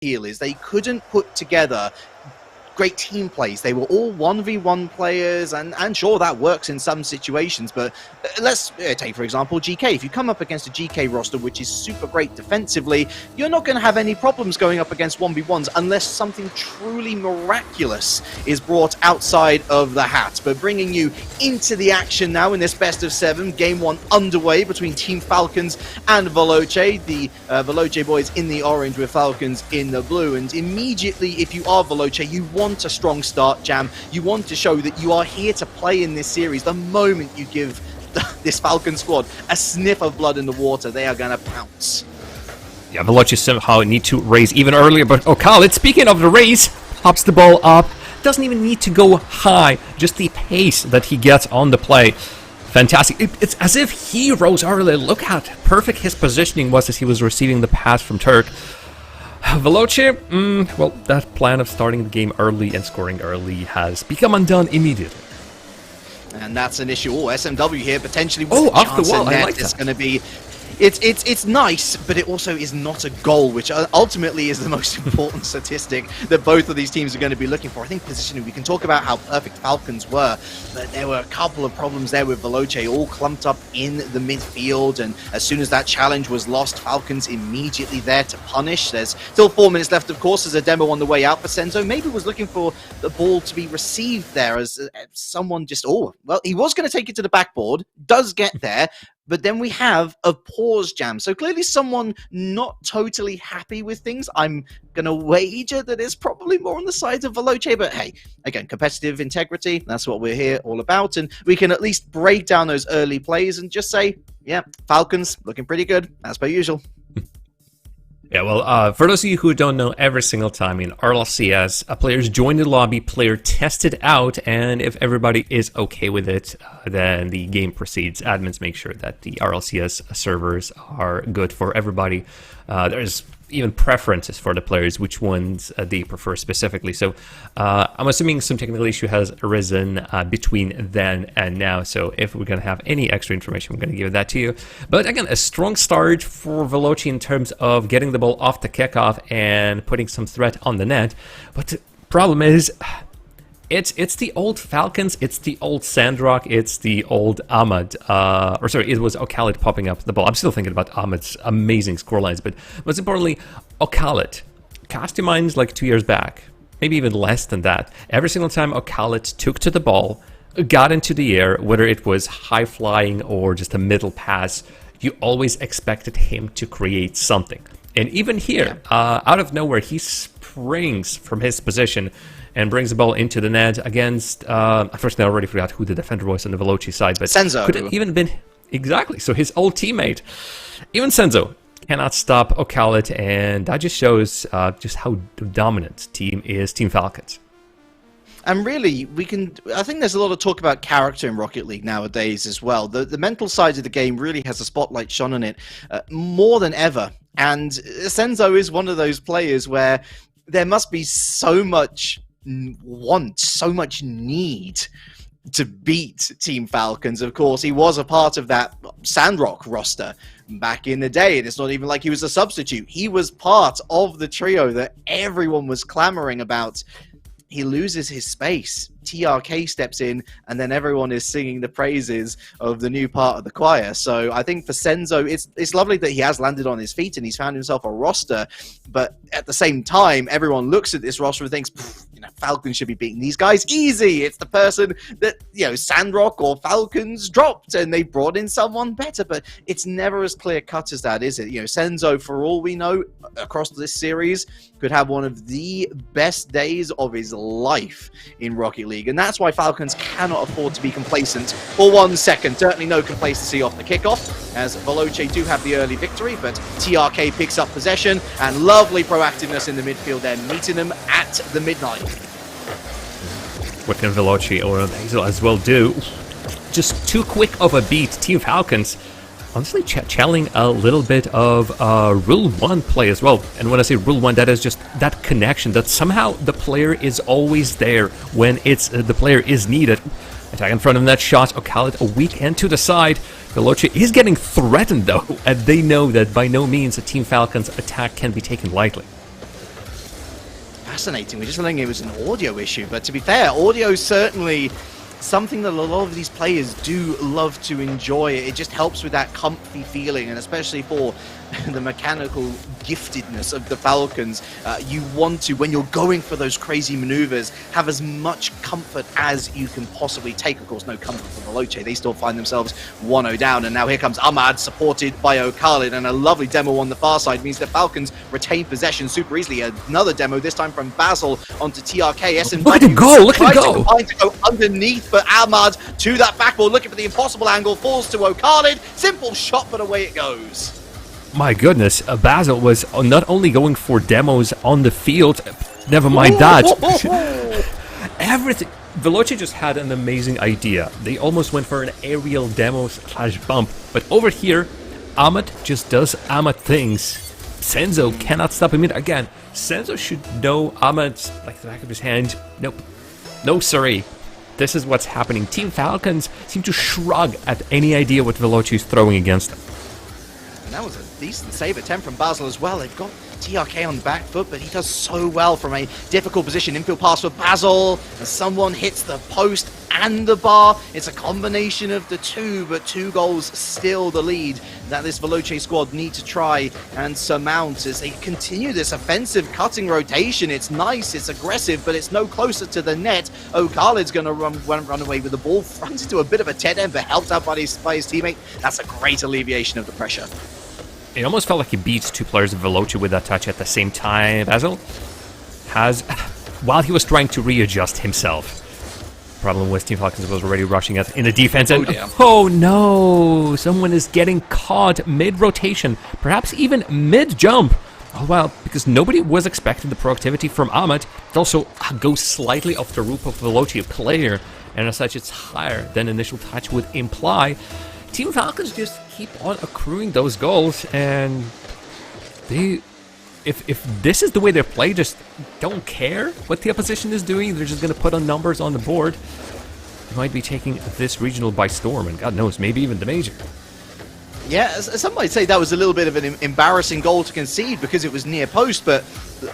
deal is they couldn't put together great team plays. They were all 1v1 players, and sure, that works in some situations, but let's take, for example, GK. If you come up against a GK roster, which is super great defensively, you're not going to have any problems going up against 1v1s unless something truly miraculous is brought outside of the hat. But bringing you into the action now in this best of 7, game 1 underway between Team Falcons and Veloce. The Veloce boys in the orange with Falcons in the blue, and immediately, if you are Veloce, you want a strong start, Jam. You want to show that you are here to play in this series. The moment you give this Falcon squad a sniff of blood in the water, they are going to pounce. Yeah, Veloce somehow need to raise even earlier, but Khaled, speaking of the raise, pops the ball up. Doesn't even need to go high, just the pace that he gets on the play. Fantastic. It's as if he rose early. Look how perfect his positioning was as he was receiving the pass from Turk. Veloce, well, that plan of starting the game early and scoring early has become undone immediately. And that's an issue. Oh, SMW here potentially with oh, a off the chance wall. at net. I like that. It's going to be... It's nice, but it also is not a goal, which ultimately is the most important statistic that both of these teams are going to be looking for. I think positioning, we can talk about how perfect Falcons were, but there were a couple of problems there with Veloce all clumped up in the midfield, and as soon as that challenge was lost, Falcons immediately there to punish. There's still 4 minutes left, of course. There's a demo on the way out for Senzo. Maybe was looking for the ball to be received there as someone just, he was going to take it to the backboard, does get there, but then we have a pause, Jam. So clearly someone not totally happy with things. I'm going to wager that it's probably more on the side of Veloce. But hey, again, competitive integrity, that's what we're here all about. And we can at least break down those early plays and just say, yeah, Falcons looking pretty good, as per usual. Yeah, well, for those of you who don't know, every single time in RLCS, players join the lobby, player test it out, and if everybody is okay with it, then the game proceeds. Admins make sure that the RLCS servers are good for everybody. There's even preferences for the players, which ones they prefer specifically. So I'm assuming some technical issue has arisen between then and now. So if we're going to have any extra information, we're going to give that to you. But again, a strong start for Veloce in terms of getting the ball off the kickoff and putting some threat on the net. But the problem is, it's the old Falcons, it's the old Sandrock, it's the old Ahmed. It was Khaled popping up the ball. I'm still thinking about Ahmed's amazing scorelines, but most importantly, Khaled. Cast your minds like 2 years back, maybe even less than that. Every single time Khaled took to the ball, got into the air, whether it was high flying or just a middle pass, you always expected him to create something. And even here, out of nowhere, he springs from his position and brings the ball into the net against, unfortunately, I already forgot who the defender was on the Veloce side, but Senzo. Could it even been, exactly, so his old teammate. Even Senzo cannot stop Khaled, and that just shows just how dominant Team Falcons. And really, I think there's a lot of talk about character in Rocket League nowadays as well. The mental side of the game really has a spotlight shone on it more than ever. And Senzo is one of those players where there must be so much want, so much need to beat Team Falcons. Of course, he was a part of that Sandrock roster back in the day, and it's not even like he was a substitute. He was part of the trio that everyone was clamoring about. He loses his space. TRK steps in, and then everyone is singing the praises of the new part of the choir. So I think for Senzo, it's lovely that he has landed on his feet and he's found himself a roster. But at the same time, everyone looks at this roster and thinks, Falcons should be beating these guys easy. It's the person that, Sandrock or Falcons dropped, and they brought in someone better. But it's never as clear cut as that, is it? Senzo, for all we know, across this series, could have one of the best days of his life in Rocket League. And that's why Falcons cannot afford to be complacent for 1 second. Certainly no complacency off the kickoff, as Veloce do have the early victory, but TRK picks up possession, and lovely proactiveness in the midfield there, meeting them at the midnight. What can Veloce or Hazel as well do? Just too quick of a beat. Team Falcons honestly channeling a little bit of Rule 1 play as well. And when I say Rule 1, that is just that connection, that somehow the player is always there when the player is needed. Attack in front of that shot. Khaled a weak end to the side. Veloce is getting threatened though, and they know that by no means a Team Falcons attack can be taken lightly. fascinating. We're just learning it was an audio issue, but to be fair, audio is certainly something that a lot of these players do love to enjoy. It just helps with that comfy feeling, and especially for the mechanical giftedness of the Falcons, you want to, when you're going for those crazy maneuvers, have as much comfort as you can possibly take. Of course, no comfort for Veloce. They still find themselves 1-0 down, and now here comes Ahmad, supported by O'Khalid, and a lovely demo on the far side means the Falcons retain possession super easily. Another demo, this time from Basil onto TRK. SMW look at him go! Look at him go! To go underneath, but Ahmad to that backboard, looking for the impossible angle, falls to O'Khalid. Simple shot, but away it goes. My goodness, Basil was not only going for demos on the field, never mind that. Everything. Veloce just had an amazing idea. They almost went for an aerial demo / bump, but over here, Ahmad just does Ahmad things. Senzo cannot stop him. Again, Senzo should know Ahmad like the back of his hand. Nope. No, sorry. This is what's happening. Team Falcons seem to shrug at any idea what Veloce is throwing against them. And that was a decent save attempt from Basil as well. They've got TRK on the back foot, but he does so well from a difficult position. Infield pass for Basil, and someone hits the post and the bar. It's a combination of the two, but 2 goals still the lead that this Veloce squad need to try and surmount as they continue this offensive cutting rotation. It's nice, it's aggressive, but it's no closer to the net. O'Khalid's going to run away with the ball, runs into a bit of a dead end, but helped out by his teammate. That's a great alleviation of the pressure. It almost felt like he beats 2 players of Veloce with that touch at the same time. Basil has, while he was trying to readjust himself. Problem was Team Falcons was already rushing it in the defense. And oh no! Someone is getting caught mid-rotation, perhaps even mid-jump. Oh well, because nobody was expecting the proactivity from Ahmad. It also goes slightly off the roof of Veloce player, and as such it's higher than initial touch would imply. Team Falcons just keep on accruing those goals, and they, if this is the way they play, just don't care what the opposition is doing. They're just going to put on numbers on the board. They might be taking this regional by storm, and God knows, maybe even the major. Yeah, some might say that was a little bit of an embarrassing goal to concede because it was near post, but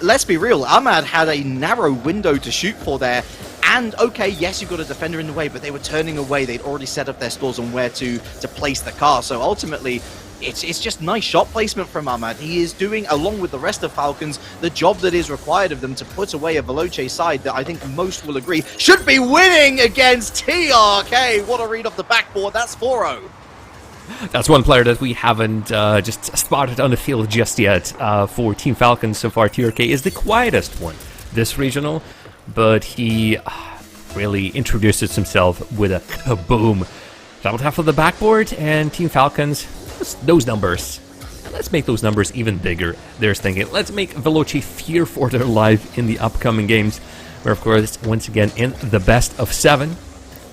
let's be real, Ahmad had a narrow window to shoot for there. And okay, yes, you've got a defender in the way, but they were turning away. They'd already set up their stores on where to place the car. So ultimately, it's just nice shot placement from Ahmad. He is doing, along with the rest of Falcons, the job that is required of them to put away a Veloce side that I think most will agree should be winning against TRK. What a read off the backboard. That's 4-0. That's one player that we haven't just spotted on the field just yet for Team Falcons so far. TRK is the quietest one this regional, but he really introduces himself with a kaboom. Double tap of the backboard, and Team Falcons, those numbers. Let's make those numbers even bigger. They're thinking, let's make Veloce fear for their life in the upcoming games. We're, of course, once again in the best of 7.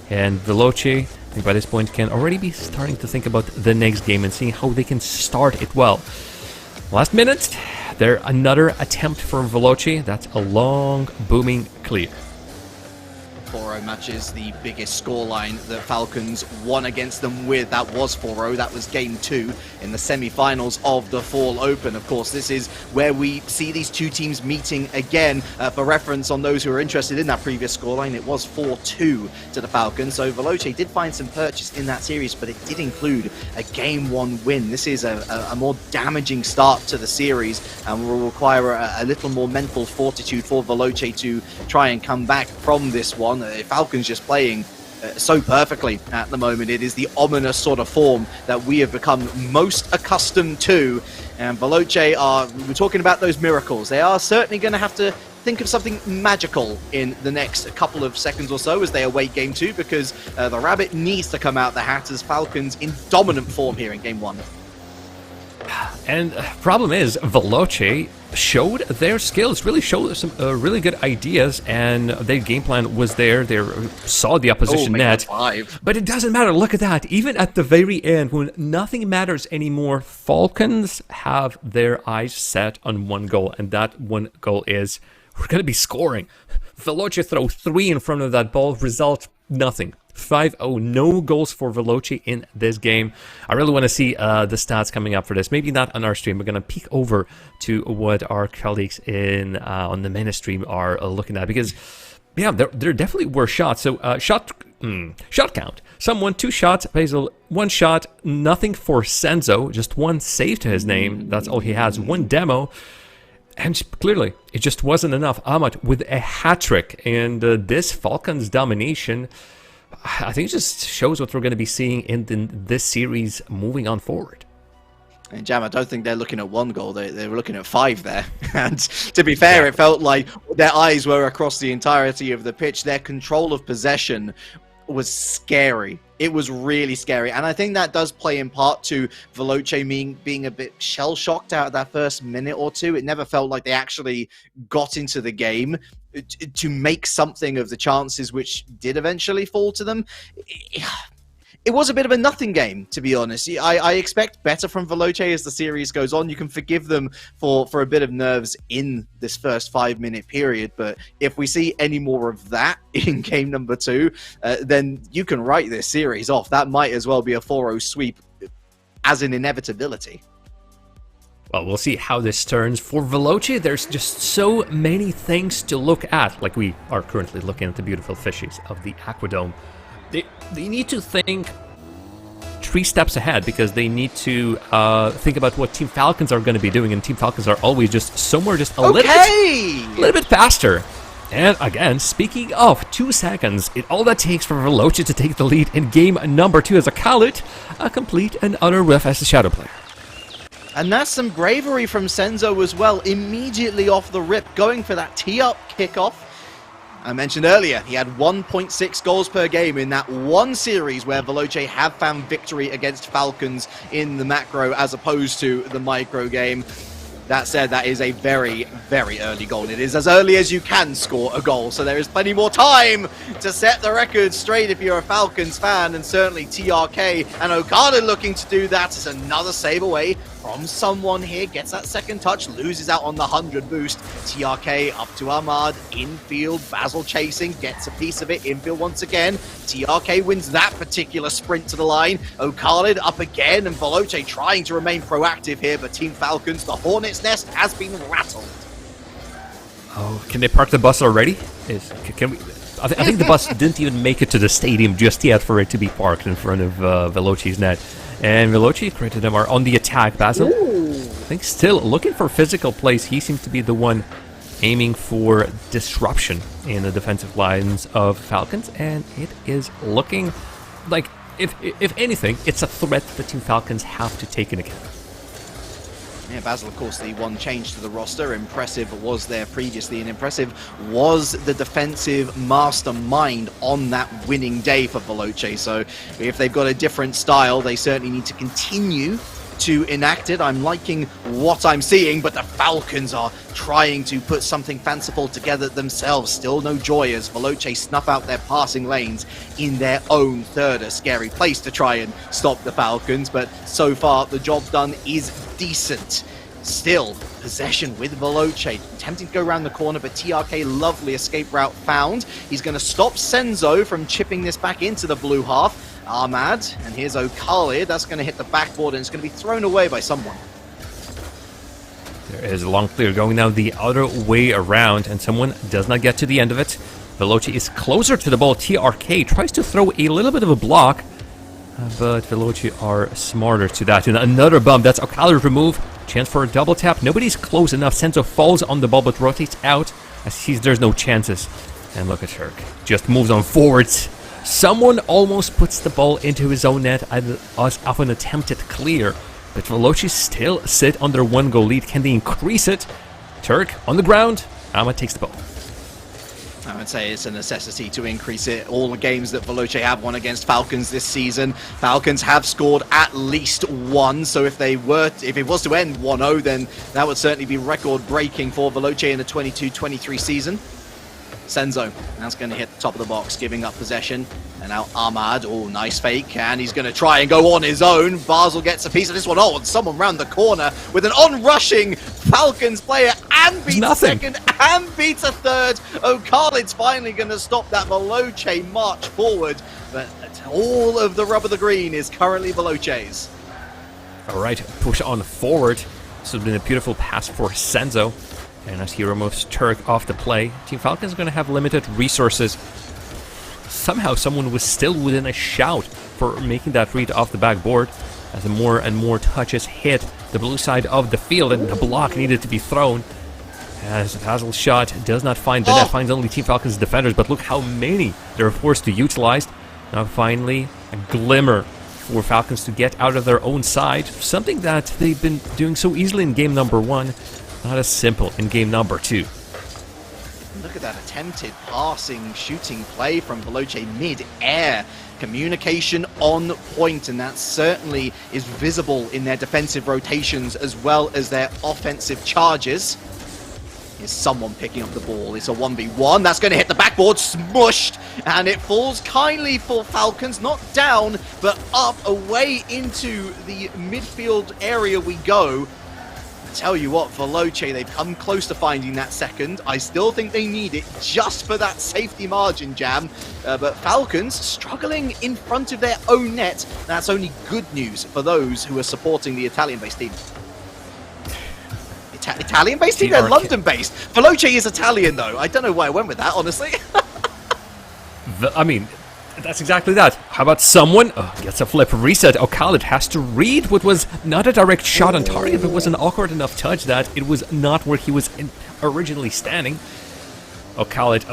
And Veloce, I think by this point, can already be starting to think about the next game and seeing how they can start it well. Last minute, there another attempt for Veloce. That's a long, booming clear. 4-0 matches, the biggest scoreline that Falcons won against them with. That was 4-0. That was game 2 in the semi-finals of the Fall Open. Of course, this is where we see these two teams meeting again. For reference, on those who are interested in that previous scoreline, it was 4-2 to the Falcons. So Veloce did find some purchase in that series, but it did include a game 1 win. This is a more damaging start to the series and will require a little more mental fortitude for Veloce to try and come back from this one. Falcons just playing so perfectly at the moment. It is the ominous sort of form that we have become most accustomed to. And Veloce we're talking about those miracles. They are certainly going to have to think of something magical in the next couple of seconds or so as they await game 2, because the rabbit needs to come out the hat as Falcons in dominant form here in game 1. And problem is, Veloce showed their skills, really showed some really good ideas, and their game plan was there. They saw the opposition net. 5. But it doesn't matter. Look at that. Even at the very end, when nothing matters anymore, Falcons have their eyes set on one goal, and that one goal is, we're going to be scoring. Veloce throw 3 in front of that ball, result nothing. 5-0, no goals for Veloce in this game. I really want to see the stats coming up for this. Maybe not on our stream. We're going to peek over to what our colleagues in on the MENA stream are looking at, because yeah, there definitely were shots. So shot count. Someone 2 shots, Basil 1 shot, nothing for Senzo, just 1 save to his name. That's all he has. 1 demo. And clearly, it just wasn't enough. Ahmad with a hat-trick, and this Falcons domination, I think, just shows what we're going to be seeing in this series moving on forward. And Jam, I don't think they're looking at 1 goal. They were looking at 5 there. And to be fair, it felt like their eyes were across the entirety of the pitch. Their control of possession was scary. It was really scary. And I think that does play in part to Veloce being a bit shell-shocked out of that first minute or two. It never felt like they actually got into the game to make something of the chances which did eventually fall to them. It was a bit of a nothing game, to be honest. I expect better from Veloce as the series goes on. You can forgive them for a bit of nerves in this first 5-minute period, but if we see any more of that in game number 2, then you can write this series off. That might as well be a 4-0 sweep as an inevitability. Well, we'll see how this turns. For Veloce, there's just so many things to look at, like we are currently looking at the beautiful fishies of the Aquadome. They need to think 3 steps ahead, because they need to think about what Team Falcons are going to be doing, and Team Falcons are always just somewhere just a little bit faster. And again, speaking of 2 seconds, all that takes for Veloce to take the lead in game number 2 as a Khalid, a complete and utter whiff as a shadow player. And that's some bravery from Senzo as well, immediately off the rip, going for that tee-up kickoff. I mentioned earlier, he had 1.6 goals per game in that one series where Veloce have found victory against Falcons in the macro as opposed to the micro game. That said, that is a very, very early goal. It is as early as you can score a goal, so there is plenty more time to set the record straight if you're a Falcons fan, and certainly TRK and Okada looking to do that. It's another save away from someone here, gets that second touch, loses out on the 100 boost. TRK up to Ahmad, infield, Basil chasing, gets a piece of it, infield once again. TRK wins that particular sprint to the line. Okada up again, and Veloce trying to remain proactive here, but Team Falcons, the Hornet's Nest has been rattled. Oh, can they park the bus already? Can we? I think the bus didn't even make it to the stadium just yet for it to be parked in front of Veloci's net. And Veloce created them are on the attack. Basil, I think, still looking for physical plays. He seems to be the one aiming for disruption in the defensive lines of Falcons, and it is looking like, if anything, it's a threat that Team Falcons have to take into account. Yeah, Basil, of course, the one change to the roster. Impressive was there previously, and impressive was the defensive mastermind on that winning day for Veloce. So if they've got a different style, they certainly need to continue to enact it. I'm liking what I'm seeing, but the Falcons are trying to put something fanciful together themselves. Still no joy as Veloce snuff out their passing lanes in their own third. A scary place to try and stop the Falcons, but so far the job done is decent. Still, possession with Veloce, attempting to go around the corner, but TRK, lovely escape route found. He's going to stop Senzo from chipping this back into the blue half. Ahmad, and here's Okali. That's going to hit the backboard, and it's going to be thrown away by someone. There is a long clear going now the other way around, and someone does not get to the end of it. Veloce is closer to the ball. TRK tries to throw a little bit of a block, but Veloce are smarter to that. And another bump. That's Okali's remove. Chance for a double tap. Nobody's close enough. Senzo falls on the ball, but rotates out as sees there's no chances. And look at Turk. Just moves on forwards. Someone almost puts the ball into his own net off an attempted clear, but Veloce still sit under 1 goal lead. Can they increase it? Turk on the ground. Ahmad takes the ball. I would say it's a necessity to increase it. All the games that Veloce have won against Falcons this season, Falcons have scored at least 1. So if it was to end 1-0, then that would certainly be record-breaking for Veloce in the 22-23 season. Senzo, that's going to hit the top of the box, giving up possession. And now Ahmad, oh, nice fake, and he's going to try and go on his own. Basel gets a piece of this one. Oh, and someone round the corner with an on-rushing Falcons player and beats a second and beats a third. Khalid's finally going to stop that Veloce march forward, but all of the rub of the green is currently Veloce's. Alright, push on forward. This has been a beautiful pass for Senzo. And as he removes Turk off the play, Team Falcons is going to have limited resources. Somehow someone was still within a shout for making that read off the backboard. As more and more touches hit the blue side of the field, and the block needed to be thrown. As Basil's shot does not find the net, finds only Team Falcons defenders, but look how many they're forced to utilize. Now finally, a glimmer for Falcons to get out of their own side. Something that they've been doing so easily in game number 1. Not as simple in game number 2. Look at that attempted passing, shooting play from Veloce mid-air. Communication on point, and that certainly is visible in their defensive rotations as well as their offensive charges. Is someone picking up the ball? It's a 1v1. That's going to hit the backboard, smushed, and it falls kindly for Falcons. Not down, but up, away into the midfield area we go. I tell you what, Veloce, they've come close to finding that second. I still think they need it just for that safety margin, Jam. But Falcons struggling in front of their own net. That's only good news for those who are supporting the Italian-based team. Italian-based team? They're London-based. Veloce is Italian, though. I don't know why I went with that, honestly. I mean, that's exactly that. How about someone gets a flip reset? Khalid has to read what was not a direct shot on target, but was an awkward enough touch that it was not where he was originally standing. Khalid,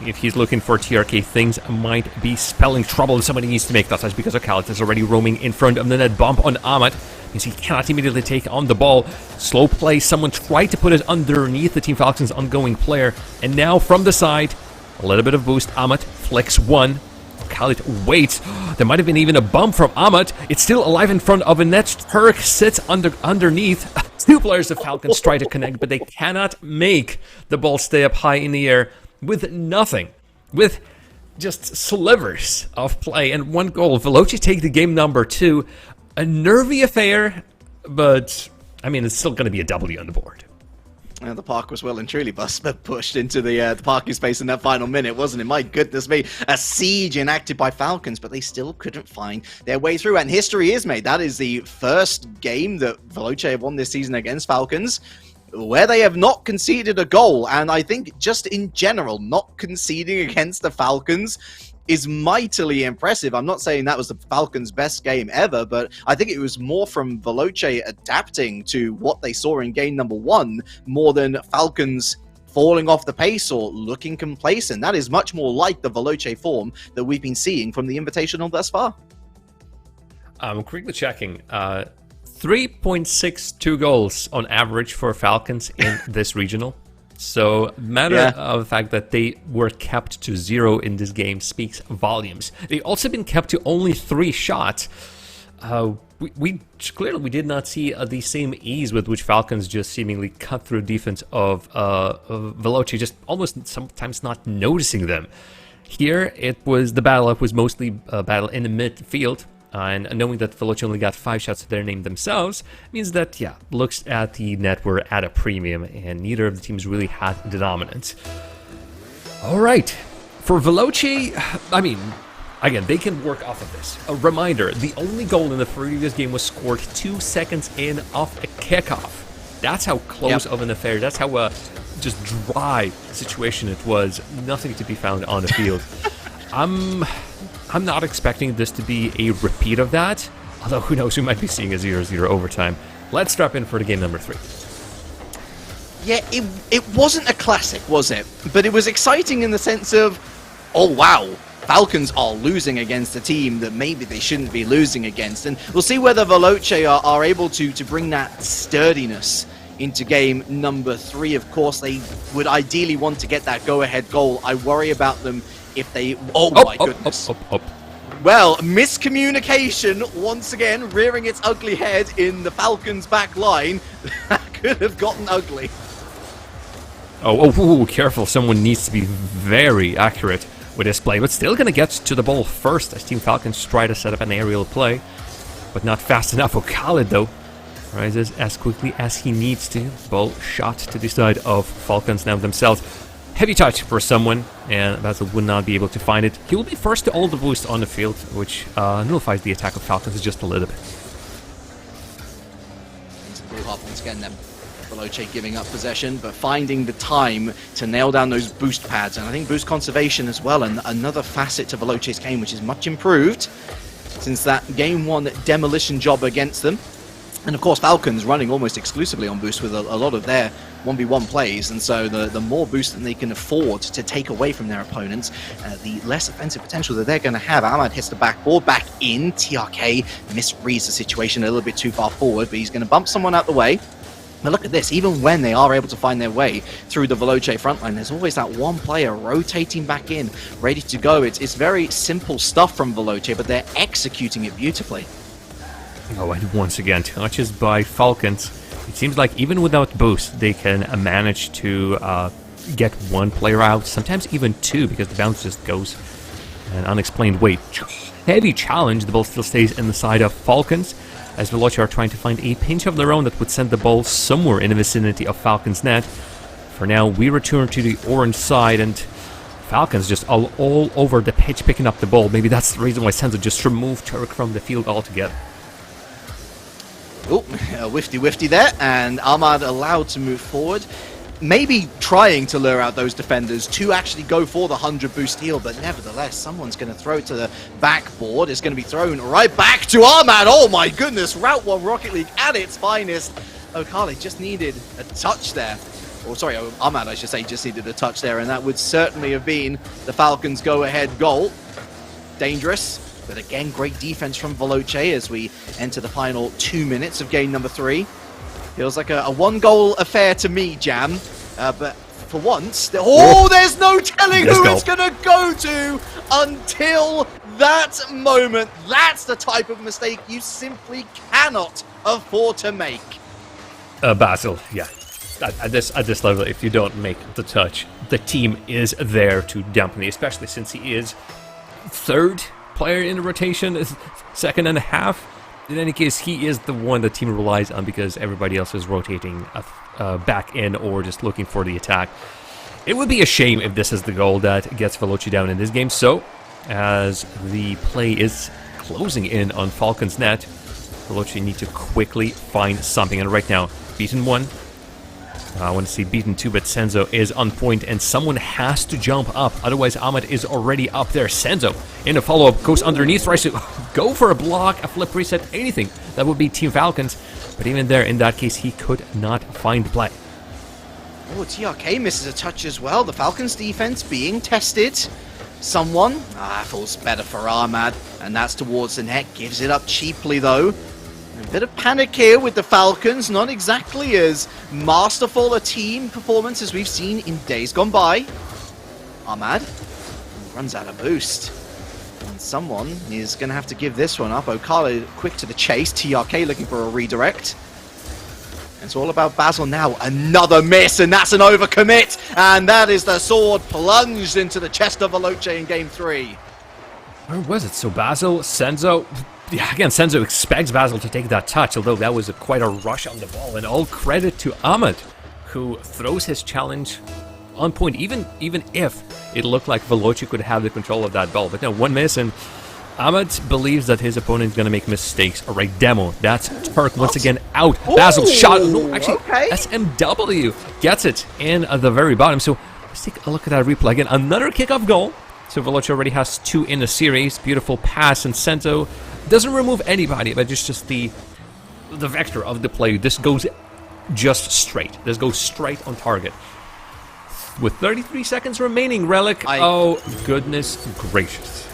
if he's looking for TRK, things might be spelling trouble. Somebody needs to make that touch because Khalid is already roaming in front of the net. Bump on Ahmed. Means he cannot immediately take on the ball. Slow play. Someone tried to put it underneath the Team Falcons ongoing player. And now from the side, a little bit of boost. Ahmed flicks one. Khalid waits. There might have been even a bump from Ahmed. It's still alive in front of a net. Turk sits underneath. Two players of Falcons try to connect, but they cannot make the ball stay up high in the air with nothing. With just slivers of play and one goal. Veloce take the game number 2. A nervy affair, but I mean, it's still going to be a W on the board. The park was well and truly pushed into the parking space in that final minute, wasn't it? My goodness me. A siege enacted by Falcons, but they still couldn't find their way through. And history is made. That is the first game that Veloce have won this season against Falcons, where they have not conceded a goal. And I think just in general, not conceding against the Falcons is mightily impressive. I'm not saying that was the Falcons' best game ever, but I think it was more from Veloce adapting to what they saw in game number 1 more than Falcons falling off the pace or looking complacent. That is much more like the Veloce form that we've been seeing from the Invitational thus far. I'm quickly checking. 3.62 goals on average for Falcons in this regional. So, matter of the fact that they were kept to 0 in this game speaks volumes. They've also been kept to only 3 shots. We clearly did not see the same ease with which Falcons just seemingly cut through defense of Veloce, just almost sometimes not noticing them. Here, the battle up was mostly a battle in the midfield. And knowing that Veloce only got 5 shots to their name themselves means that, looks at the net were at a premium, and neither of the teams really had the dominance. All right, for Veloce, I mean, again, they can work off of this. A reminder, the only goal in the previous game was scored 2 seconds in off a kickoff. That's how close of an affair, that's how just dry situation it was. Nothing to be found on the field. I'm not expecting this to be a repeat of that, although who knows, we might be seeing a 0-0 overtime. Let's strap in for the game number 3. Yeah, it wasn't a classic, was it? But it was exciting in the sense of, oh wow, Falcons are losing against a team that maybe they shouldn't be losing against. And we'll see whether Veloce are able to bring that sturdiness into game number 3. Of course, they would ideally want to get that go-ahead goal. I worry about them if they... Oh my goodness. Well, miscommunication once again, rearing its ugly head in the Falcons' back line. That could have gotten ugly. Careful. Someone needs to be very accurate with his play, but still going to get to the ball first as Team Falcons try to set up an aerial play, but not fast enough. Khalid, though, rises as quickly as he needs to. Ball shot to the side of Falcons now themselves. Heavy touch for someone, and Basil would not be able to find it. He will be first to all the boost on the field, which nullifies the attack of Falcons just a little bit. Into the blue half once again then. Veloce giving up possession, but finding the time to nail down those boost pads, and I think boost conservation as well, and another facet to Veloce's game, which is much improved since that Game 1 demolition job against them. And of course, Falcons running almost exclusively on boost with a lot of their 1v1 plays, and so the more boost that they can afford to take away from their opponents, the less offensive potential that they're going to have. Ahmad hits the backboard, back in. TRK misreads the situation a little bit too far forward, but he's going to bump someone out the way. But look at this, even when they are able to find their way through the Veloce frontline, there's always that one player rotating back in, ready to go. It's very simple stuff from Veloce, but they're executing it beautifully. Oh, and once again, touches by Falcons. It seems like even without boost, they can manage to get one player out, sometimes even two, because the bounce just goes an unexplained way. Heavy challenge, the ball still stays in the side of Falcons, as Veloce are trying to find a pinch of their own that would send the ball somewhere in the vicinity of Falcons' net. For now, we return to the orange side, and Falcons just all over the pitch picking up the ball. Maybe that's the reason why Senzo just removed Turk from the field altogether. Oh, a whifty there, and Ahmad allowed to move forward. Maybe trying to lure out those defenders to actually go for the 100 boost heal, but nevertheless, someone's going to throw it to the backboard. It's going to be thrown right back to Ahmad. Oh my goodness, Route 1 Rocket League at its finest. Okali just needed a touch there. Or sorry, Ahmad, I should say, just needed a touch there, and that would certainly have been the Falcons' go-ahead goal. Dangerous. But again, great defense from Veloce as we enter the final 2 minutes of game number 3. Feels like a one-goal affair to me, Jam. But for once, there's no telling who it's going to go to until that moment. That's the type of mistake you simply cannot afford to make. Basil, yeah. At this level, if you don't make the touch, the team is there to dampen it, especially since he is third player in the rotation, is second and a half. In any case, he is the one the team relies on because everybody else is rotating back in or just looking for the attack. It would be a shame if this is the goal that gets Veloce down in this game. So, as the play is closing in on Falcons' net, Veloce need to quickly find something. And right now, beaten 1. I want to see beaten 2, but Senzo is on point, and someone has to jump up. Otherwise, Ahmad is already up there. Senzo, in a follow-up, goes underneath, tries to go for a block, a flip reset, anything. That would be Team Falcons. But even there, in that case, he could not find play. Oh, TRK misses a touch as well. The Falcons' defense being tested. Someone, falls better for Ahmad, and that's towards the net. Gives it up cheaply, though. A bit of panic here with the Falcons, not exactly as masterful a team performance as we've seen in days gone by. Ahmad runs out of boost. And someone is going to have to give this one up. Okala quick to the chase. TRK looking for a redirect. It's all about Basil now. Another miss, and that's an overcommit. And that is the sword plunged into the chest of Veloce in game 3. Where was it? So Basil, Senzo... Yeah, again, Senzo expects Basil to take that touch, although that was quite a rush on the ball. And all credit to Ahmad, who throws his challenge on point, even if it looked like Veloce could have the control of that ball. But no, one miss, and Ahmad believes that his opponent is going to make mistakes. All right, demo. That's Turk once again out. Ooh, Basil shot. No, actually, okay. SMW gets it in at the very bottom. So let's take a look at that replay again. Another kickoff goal. So Veloce already has 2 in the series. Beautiful pass, and Senzo doesn't remove anybody, but just the vector of the play. This goes just straight. This goes straight on target. With 33 seconds remaining, Relic. Oh, goodness gracious.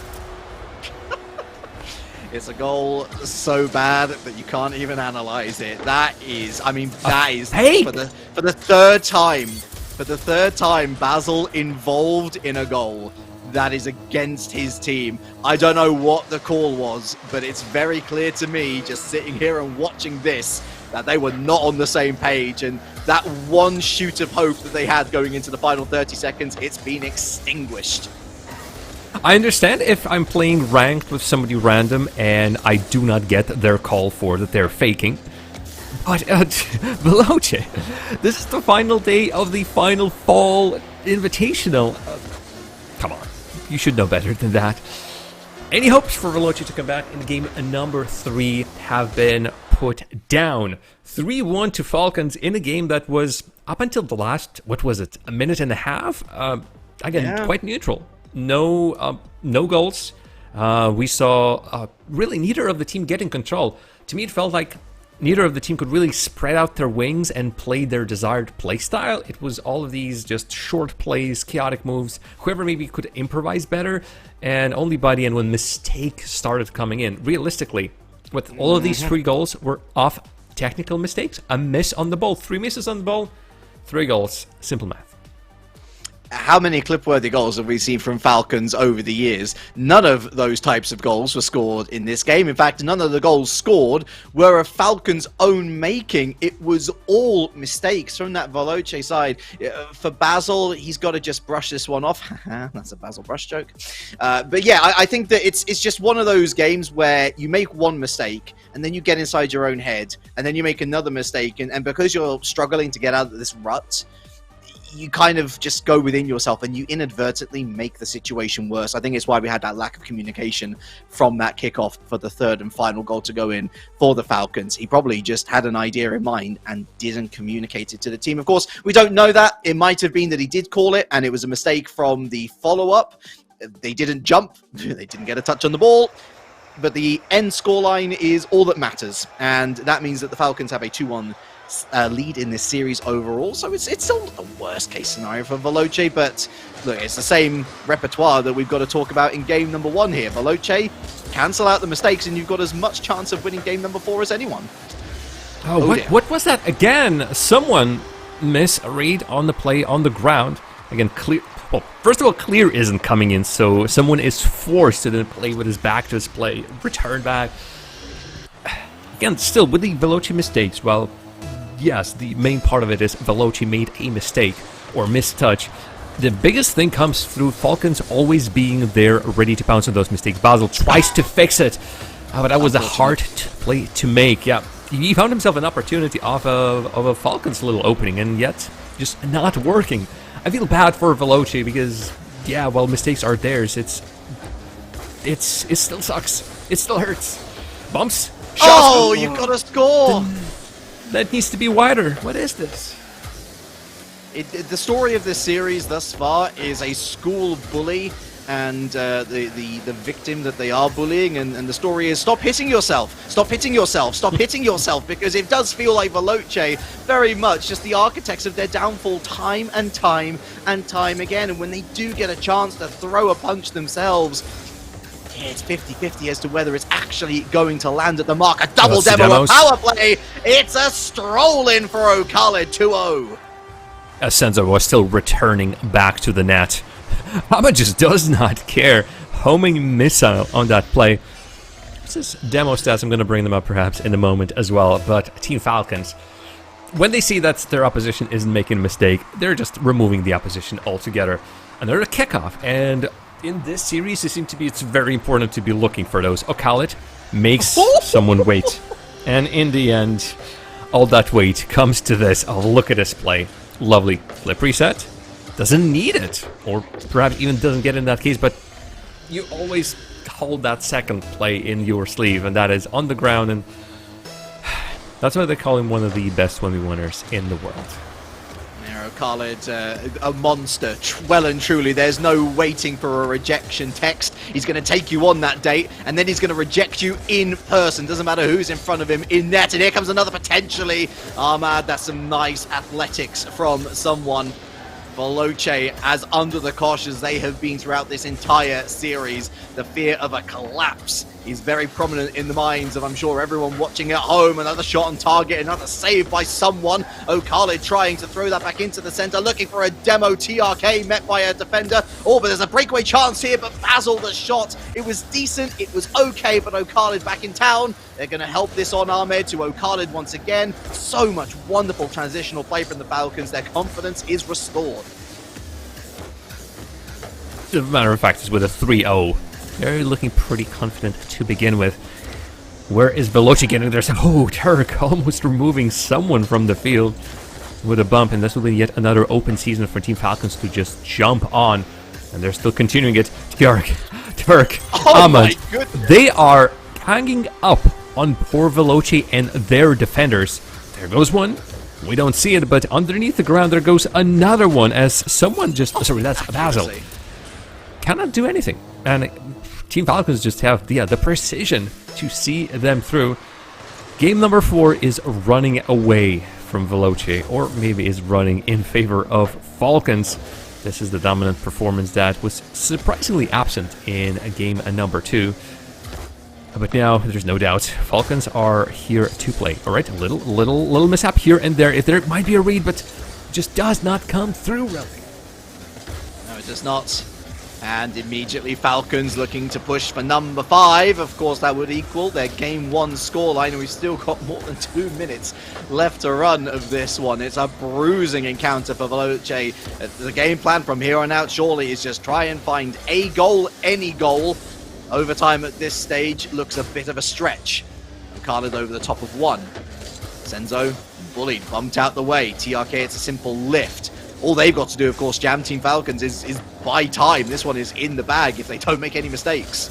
It's a goal so bad that you can't even analyze it. That is, I mean, that is for the third time. For the third time, Basil involved in a goal that is against his team. I don't know what the call was, but it's very clear to me, just sitting here and watching this, that they were not on the same page, and that one shoot of hope that they had going into the final 30 seconds, it's been extinguished. I understand if I'm playing ranked with somebody random and I do not get their call for that they're faking, But, Veloce, this is the final day of the final fall Invitational. Come on, you should know better than that. Any hopes for Veloce to come back in game number 3 have been put down. 3-1 to Falcons in a game that was, up until the last, what was it, a minute and a half? Again, quite neutral. No goals. We saw really neither of the team get in control. To me, it felt like neither of the team could really spread out their wings and play their desired play style. It was all of these just short plays, chaotic moves, whoever maybe could improvise better, and only by the end when mistakes started coming in. Realistically, with all of these 3 goals were off technical mistakes. A miss on the ball, 3 misses on the ball, 3 goals. Simple math. How many clip-worthy goals have we seen from Falcons over the years? None of those types of goals were scored in this game. In fact, none of the goals scored were of Falcons' own making. It was all mistakes from that Veloce side. For Basil, he's got to just brush this one off. That's a Basil brush joke. But yeah, I think that it's just one of those games where you make one mistake, and then you get inside your own head, and then you make another mistake, and because you're struggling to get out of this rut, you kind of just go within yourself and you inadvertently make the situation worse. I think it's why we had that lack of communication from that kickoff for the 3rd and final goal to go in for the Falcons. He probably just had an idea in mind and didn't communicate it to the team. Of course, we don't know that. It might have been that he did call it and it was a mistake from the follow-up. They didn't jump. They didn't get a touch on the ball. But the end scoreline is all that matters. And that means that the Falcons have a 2-1 lead in this series overall, so it's still the worst case scenario for Veloce, but look, it's the same repertoire that we've got to talk about in game number 1 here. Veloce, cancel out the mistakes and you've got as much chance of winning game number 4 as anyone. What was that again? Someone miss a read on the play on the ground. Again, clear. Well, first of all, clear isn't coming in, so someone is forced to then play with his back to his play. Return back. Again, still with the Veloce mistakes, well, yes, the main part of it is Veloce made a mistake or mistouch. The biggest thing comes through Falcons always being there ready to pounce on those mistakes. Basil tries to fix it, but that was a hard play to make. Yeah, he found himself an opportunity off of a Falcons little opening, and yet just not working. I feel bad for Veloce because, yeah, while mistakes are theirs, it still sucks. It still hurts. Bumps. Shots. Oh, you've got to score. That needs to be wider. What is this? The story of this series thus far is a school bully and the victim that they are bullying, and the story is stop hitting yourself, stop hitting yourself, stop hitting yourself, because it does feel like Veloce very much just the architects of their downfall time and time and time again, and when they do get a chance to throw a punch themselves, it's 50-50 as to whether it's actually going to land at the mark. A double demo, a power play. It's a stroll in for O'Khalid, 2-0. Senzo was still returning back to the net. Hama just does not care. Homing missile on that play. This is demo stats. I'm going to bring them up perhaps in a moment as well. But Team Falcons, when they see that their opposition isn't making a mistake, they're just removing the opposition altogether. Another kickoff, and in this series, it's very important to be looking for those. O'Khalid makes someone wait. And in the end, all that weight comes to this. Oh, look at this play. Lovely flip reset. Doesn't need it. Or perhaps even doesn't get in that case, but you always hold that second play in your sleeve, and that is on the ground, and that's why they call him one of the best 1v winners in the world. Khalid, a monster, well and truly. There's no waiting for a rejection text. He's going to take you on that date, and then he's going to reject you in person. Doesn't matter who's in front of him in net. And here comes another potentially. Ahmad, that's some nice athletics from someone. Veloce as under the cosh as they have been throughout this entire series. The fear of a collapse is very prominent in the minds of, I'm sure, everyone watching at home. Another shot on target, another save by someone. O'Khalid trying to throw that back into the center, looking for a demo TRK met by a defender. Oh, but there's a breakaway chance here, but Basil the shot. It was decent, it was okay, but O'Khalid back in town. They're going to help this on Ahmed to O'Khalid once again. So much wonderful transitional play from the Falcons. Their confidence is restored. As a matter of fact, it's with a 3-0. They're looking pretty confident to begin with. Where is Veloce getting there? Oh, Turk almost removing someone from the field with a bump, and this will be yet another open season for Team Falcons to just jump on, and they're still continuing it. Turk, Ahmed, they are hanging up on poor Veloce and their defenders. There goes one. We don't see it, but underneath the ground there goes another one as someone just... sorry, that's Basil. Cannot do anything. And Team Falcons just have the precision to see them through. Game number 4 is running away from Veloce, or maybe is running in favor of Falcons. This is the dominant performance that was surprisingly absent in game number 2. But now, there's no doubt, Falcons are here to play. All right, a little mishap here and there. If there might be a read, but just does not come through, really. No, it does not. And immediately Falcons looking to push for number 5. Of course, that would equal their game 1 scoreline. We've still got more than 2 minutes left to run of this one. It's a bruising encounter for Veloce. The game plan from here on out surely is just try and find a goal, any goal. Overtime at this stage looks a bit of a stretch. Khaled over the top of one. Senzo bullied, bumped out the way. TRK, it's a simple lift. All they've got to do, of course, Jam Team Falcons, is buy time. This one is in the bag if they don't make any mistakes.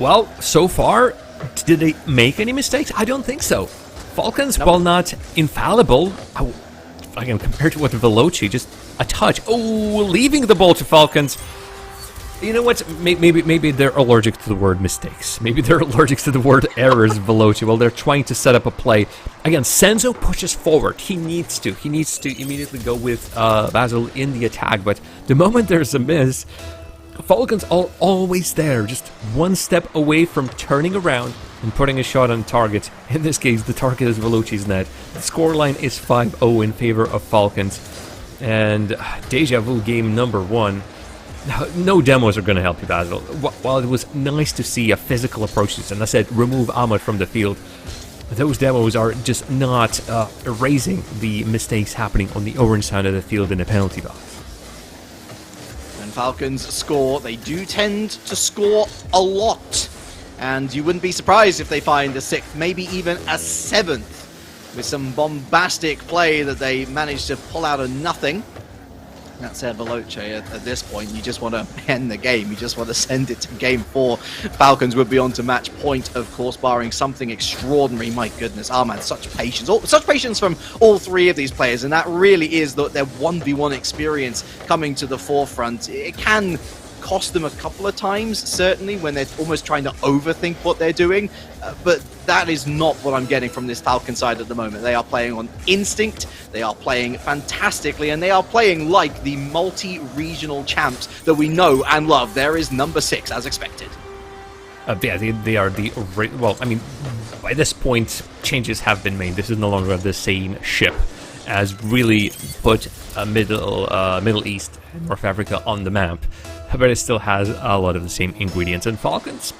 Well, so far, did they make any mistakes? I don't think so. Falcons, while not infallible, again, compared to what Veloce, just a touch. Oh, leaving the ball to Falcons. You know what? Maybe they're allergic to the word mistakes. Maybe they're allergic to the word errors, Veloce. Well, they're trying to set up a play. Again, Senzo pushes forward. He needs to immediately go with Basil in the attack. But the moment there's a miss, Falcons are always there, just one step away from turning around and putting a shot on target. In this case, the target is Veloci's net. The scoreline is 5-0 in favor of Falcons. And deja vu game number 1. No demos are going to help you, Basil. While it was nice to see a physical approach to this, and I said remove Ahmed from the field, those demos are just not erasing the mistakes happening on the orange side of the field in the penalty box. When Falcons score, they do tend to score a lot. And you wouldn't be surprised if they find a 6th, maybe even a 7th, with some bombastic play that they managed to pull out of nothing. That said, Veloce, at this point, you just want to end the game. You just want to send it to game 4. Falcons would be on to match point, of course, barring something extraordinary. My goodness, man, such patience. Such patience from all 3 of these players, and that really is their 1v1 experience coming to the forefront. It can cost them a couple of times, certainly, when they're almost trying to overthink what they're doing. But that is not what I'm getting from this Falcon side at the moment. They are playing on instinct, they are playing fantastically, and they are playing like the multi-regional champs that we know and love. There is number 6, as expected. Yeah, they are the... Well, I mean, by this point, changes have been made. This is no longer the same ship as really put Middle East and North Africa on the map. But it still has a lot of the same ingredients. And Falcons,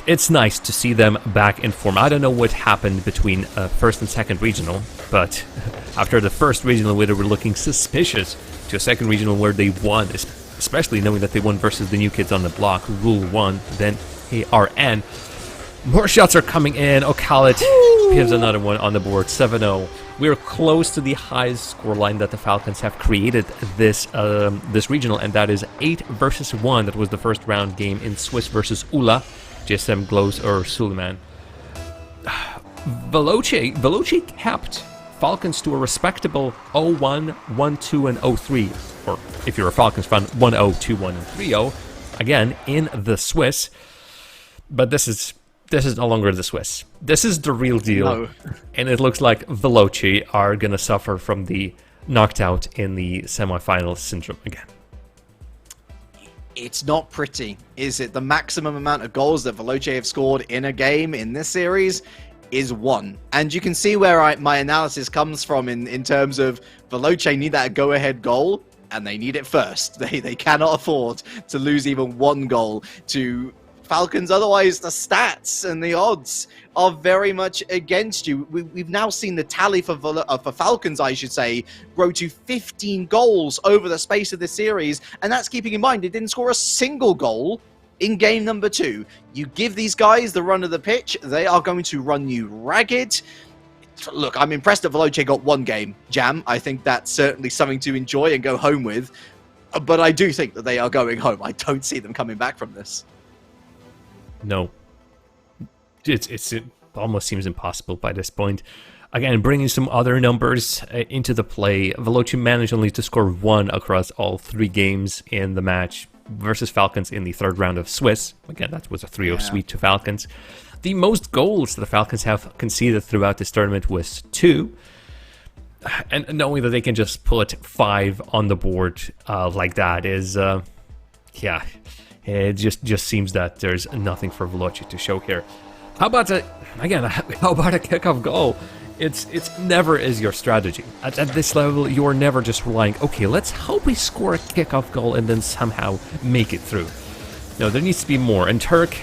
it's nice to see them back in form. I don't know what happened between first and second regional, but after the first regional where they were looking suspicious to a second regional where they won, especially knowing that they won versus the new kids on the block, Rule 1, then ARN. More shots are coming in. Khaled gives another one on the board, 7-0. We're close to the highest scoreline that the Falcons have created this regional, and that is 8-1. That was the first round game in Swiss versus Ula, GSM Glows or Suleiman. Veloce kept Falcons to a respectable 0-1, 1-2, and 0-3. Or if you're a Falcons fan, 1-0, 2-1, and 3-0. Again, in the Swiss. But this is no longer the Swiss. This is the real deal. No. And it looks like Veloce are going to suffer from the knocked out in the semifinals syndrome again. It's not pretty, is it? The maximum amount of goals that Veloce have scored in a game in this series is 1. And you can see where my analysis comes from in terms of Veloce need that go-ahead goal, and they need it first. They cannot afford to lose even 1 goal to Falcons, otherwise the stats and the odds are very much against you. We've now seen the tally for Falcons, I should say, grow to 15 goals over the space of this series, and that's keeping in mind they didn't score a single goal in game number 2, you give these guys the run of the pitch, they are going to run you ragged. Look, I'm impressed that Veloce got 1 game, Jam. I think that's certainly something to enjoy and go home with. But I do think that they are going home. I don't see them coming back from this. No. It almost seems impossible by this point. Again, bringing some other numbers into the play, Veloce managed only to score 1 across all 3 games in the match versus Falcons in the 3rd round of Swiss. Again, that was a 3-0 sweep to Falcons. The most goals the Falcons have conceded throughout this tournament was 2. And knowing that they can just put 5 on the board like that is, it just seems that there's nothing for Veloce to show here. How about a kickoff goal? It's never is your strategy. At this level, you're never just relying, okay, let's hope we score a kickoff goal and then somehow make it through. No, there needs to be more. And Turk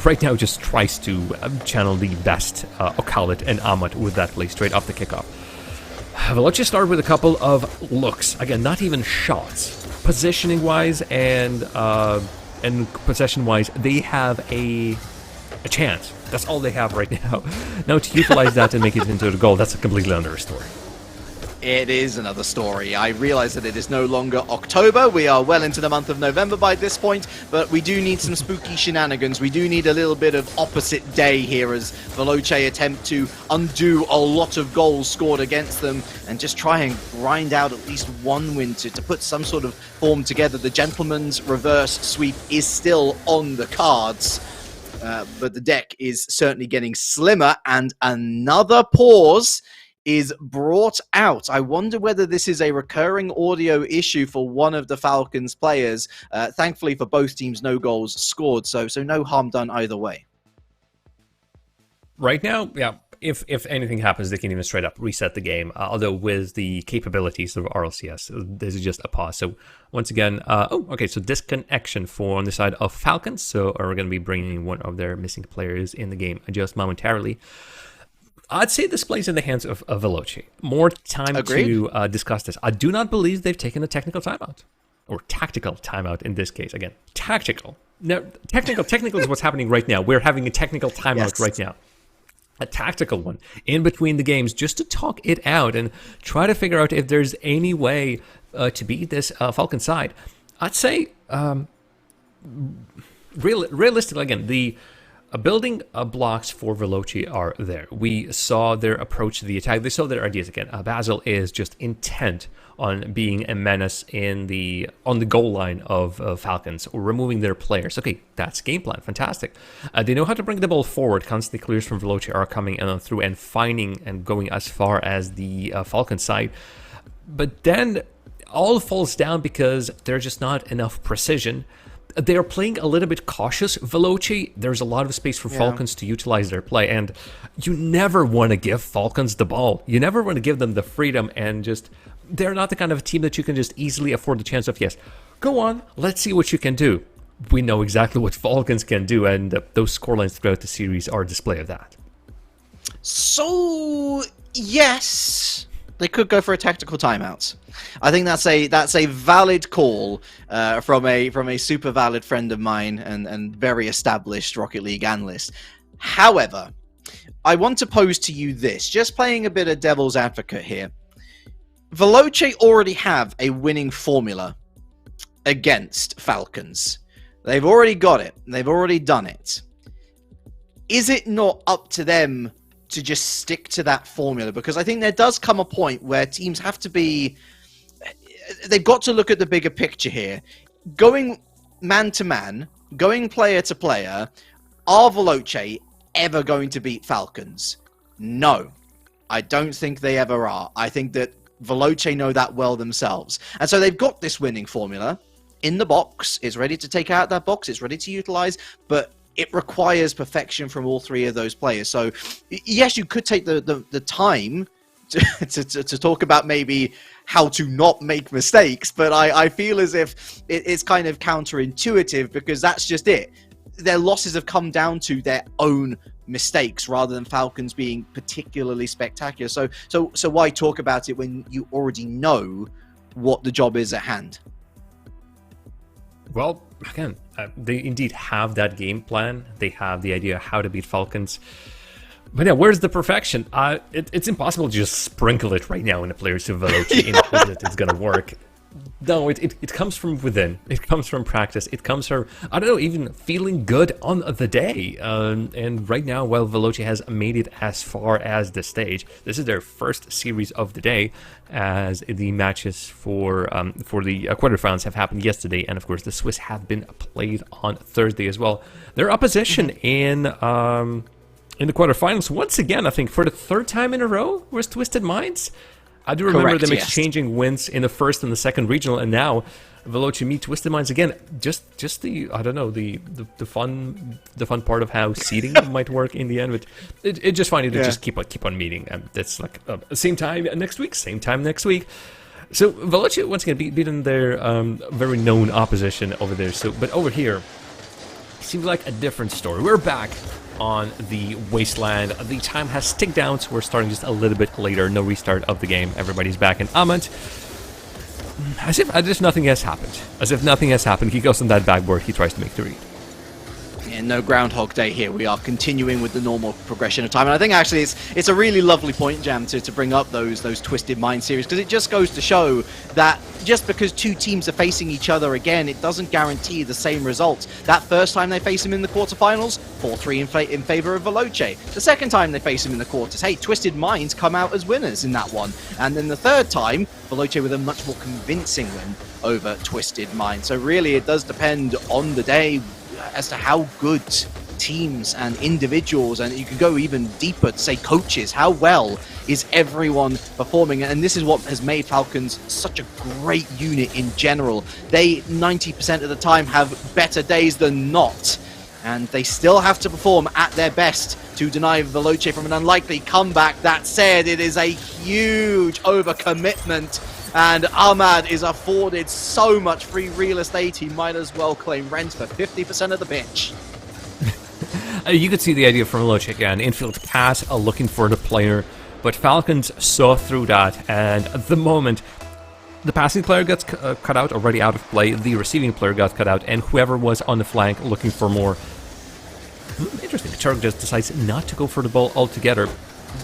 right now just tries to channel the best Khalid and Ahmad with that play straight off the kickoff. Veloce started with a couple of looks. Again, not even shots. Positioning-wise and possession-wise, they have a chance. That's all they have right now. Now to utilize that and make it into a goal, that's a completely another story. It is another story. I realize that it is no longer October. We are well into the month of November by this point, but we do need some spooky shenanigans. We do need a little bit of opposite day here as Veloce attempt to undo a lot of goals scored against them and just try and grind out at least 1 win to put some sort of form together. The gentleman's reverse sweep is still on the cards, but the deck is certainly getting slimmer, and another pause is brought out. I wonder whether this is a recurring audio issue for one of the Falcons players. Thankfully for both teams, no goals scored, so no harm done either way. Right now, yeah, if anything happens, they can even straight up reset the game. Although with the capabilities of RLCS, this is just a pause. So once again, so disconnection for on the side of Falcons. So we're going to be bringing one of their missing players in the game just momentarily. I'd say this plays in the hands of Veloce. More time to discuss this. I do not believe they've taken a technical timeout. Or tactical timeout in this case. Again, tactical. No, technical is what's happening right now. We're having a technical timeout right now. A tactical one in between the games just to talk it out and try to figure out if there's any way to beat this Falcon side. I'd say, realistically, again, the building blocks for Veloce are there. We saw their approach to the attack. They saw their ideas again. Basil is just intent on being a menace on the goal line of Falcons, or removing their players. Okay, that's game plan. Fantastic. They know how to bring the ball forward. Constantly clears from Veloce are coming through and finding and going as far as the Falcon side. But then all falls down because there's just not enough precision. They're playing a little bit cautious, Veloce. There's a lot of space for Falcons to utilize their play, and you never want to give Falcons the ball. You never want to give them the freedom, and just they're not the kind of team that you can just easily afford the chance of, yes, go on, let's see what you can do. We know exactly what Falcons can do, and those scorelines throughout the series are a display of that. So, yes, they could go for a tactical timeout. I think that's a valid call from a super valid friend of mine and very established Rocket League analyst. However, I want to pose to you this, just playing a bit of devil's advocate here. Veloce already have a winning formula against Falcons. They've already got it. They've already done it. Is it not up to them to just stick to that formula? Because I think there does come a point where teams have to be... They've got to look at the bigger picture here. Going man to man, going player to player, are Veloce ever going to beat Falcons? No. I don't think they ever are. I think that Veloce know that well themselves. And so they've got this winning formula in the box. It's ready to take out that box. It's ready to utilize, but it requires perfection from all 3 of those players. So yes, you could take the time to talk about maybe how to not make mistakes, but I feel as if it's kind of counterintuitive, because that's just it. Their losses have come down to their own mistakes rather than Falcons being particularly spectacular. So why talk about it when you already know what the job is at hand? Well, again, they indeed have that game plan. They have the idea how to beat Falcons. But yeah, where's the perfection? It's impossible to just sprinkle it right now in the players of Veloce in hope that it's going to work. No, it comes from within. It comes from practice. It comes from, I don't know, even feeling good on the day. And right now, while Veloce has made it as far as the stage, this is their first series of the day, as the matches for the quarterfinals have happened yesterday, and of course the Swiss have been played on Thursday as well. Their opposition in the quarterfinals, once again, I think for the third time in a row, was Twisted Minds. I do remember them exchanging wins in the first and the second regional, and now Veloce meet Twisted Minds again. Just the, I don't know, the fun part of how seeding might work in the end. But it's just funny to just keep on meeting, and it's like same time next week. So Veloce once again beaten their very known opposition over there. So, but over here, it seems like a different story. We're back on the wasteland. The time has ticked down, so we're starting just a little bit later. No restart of the game. Everybody's back in Ahmed. As if nothing has happened. As if nothing has happened. He goes on that backboard. He tries to make the read. Yeah, no Groundhog Day here. We are continuing with the normal progression of time. And I think actually it's a really lovely point, Jam, to bring up those Twisted Mind series, because it just goes to show that just because two teams are facing each other again, it doesn't guarantee the same results. That first time they face him in the quarterfinals, 4-3 in favor of Veloce. The second time they face him in the quarters, hey, Twisted Minds come out as winners in that one. And then the third time, Veloce with a much more convincing win over Twisted Minds. So really it does depend on the day as to how good teams and individuals, and you can go even deeper to say coaches, how well is everyone performing. And this is what has made Falcons such a great unit in general. They 90% of the time have better days than not, and they still have to perform at their best to deny Veloce from an unlikely comeback. That said, it is a huge overcommitment, and Ahmad is afforded so much free real estate, he might as well claim rent for 50% of the pitch. You could see the idea from Veloce again. Infield pass, looking for the player, but Falcons saw through that, and at the moment, the passing player gets cut out, already out of play, the receiving player got cut out, and whoever was on the flank looking for more. Interesting, Turk just decides not to go for the ball altogether.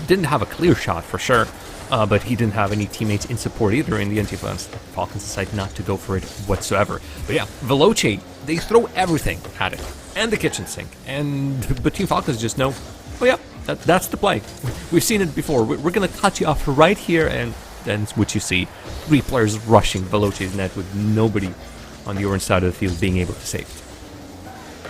Didn't have a clear shot for sure. But he didn't have any teammates in support either in the anti-defense. Falcons decide not to go for it whatsoever. But yeah, Veloce, they throw everything at it. And the kitchen sink. But Team Falcons just know, oh yeah, that's the play. We've seen it before. We're going to cut you off right here, and then what you see. 3 players rushing Veloce's net with nobody on the orange side of the field being able to save it.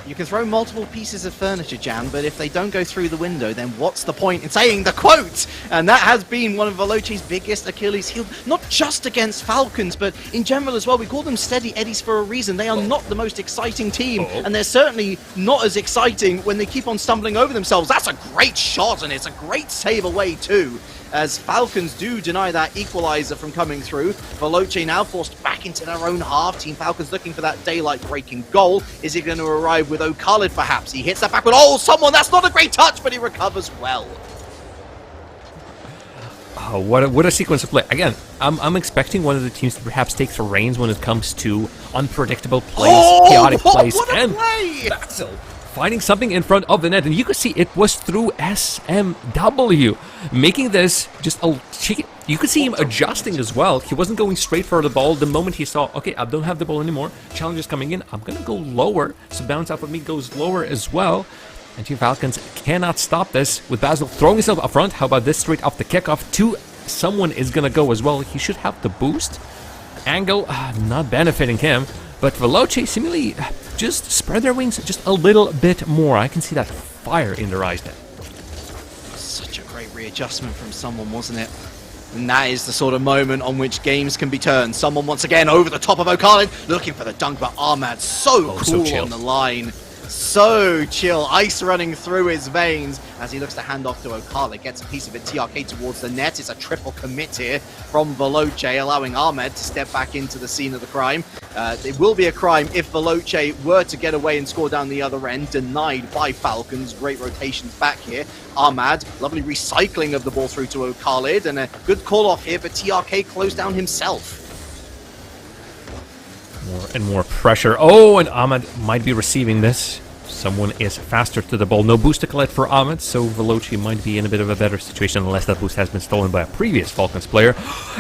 You can throw multiple pieces of furniture, Jan, but if they don't go through the window, then what's the point in saying the quote? And that has been one of Veloce's biggest Achilles heel, not just against Falcons, but in general as well. We call them Steady Eddies for a reason. They are not the most exciting team, and they're certainly not as exciting when they keep on stumbling over themselves. That's a great shot, and it's a great save away too, as Falcons do deny that equalizer from coming through. Veloce now forced back into their own half. Team Falcons looking for that daylight-breaking goal. Is he going to arrive with O'Khalid, perhaps? He hits that backward. Oh, someone! That's not a great touch, but he recovers well. Oh, what a sequence of play. Again, I'm expecting one of the teams to perhaps take the reins when it comes to unpredictable plays, chaotic plays, what a and play! Baxel finding something in front of the net, and you could see it was through SMW, making this just a chicken. You could see him adjusting as well. He wasn't going straight for the ball. The moment he saw, okay, I don't have the ball anymore, challenge is coming in, I'm gonna go lower, so bounce off of me goes lower as well. And Team Falcons cannot stop this with Basil throwing himself up front. How about this straight off the kickoff? Someone is gonna go as well. He should have the boost. Angle, not benefiting him. But Veloce seemingly just spread their wings just a little bit more. I can see that fire in their eyes there. Such a great readjustment from someone, wasn't it? And that is the sort of moment on which games can be turned. Someone once again over the top of O'Khalid, looking for the dunk, but Ahmad so cool on the line. So chill, ice running through his veins as he looks to hand off to O'Khalid, gets a piece of it, TRK towards the net. It's a triple commit here from Veloce, allowing Ahmed to step back into the scene of the crime. It will be a crime if Veloce were to get away and score down the other end, denied by Falcons. Great rotations back here. Ahmad, lovely recycling of the ball through to O'Khalid, and a good call off here, but TRK closed down himself. More and more pressure. Oh, and Ahmed might be receiving this. Someone is faster to the ball. No boost to collect for Ahmed, so Veloce might be in a bit of a better situation unless that boost has been stolen by a previous Falcons player.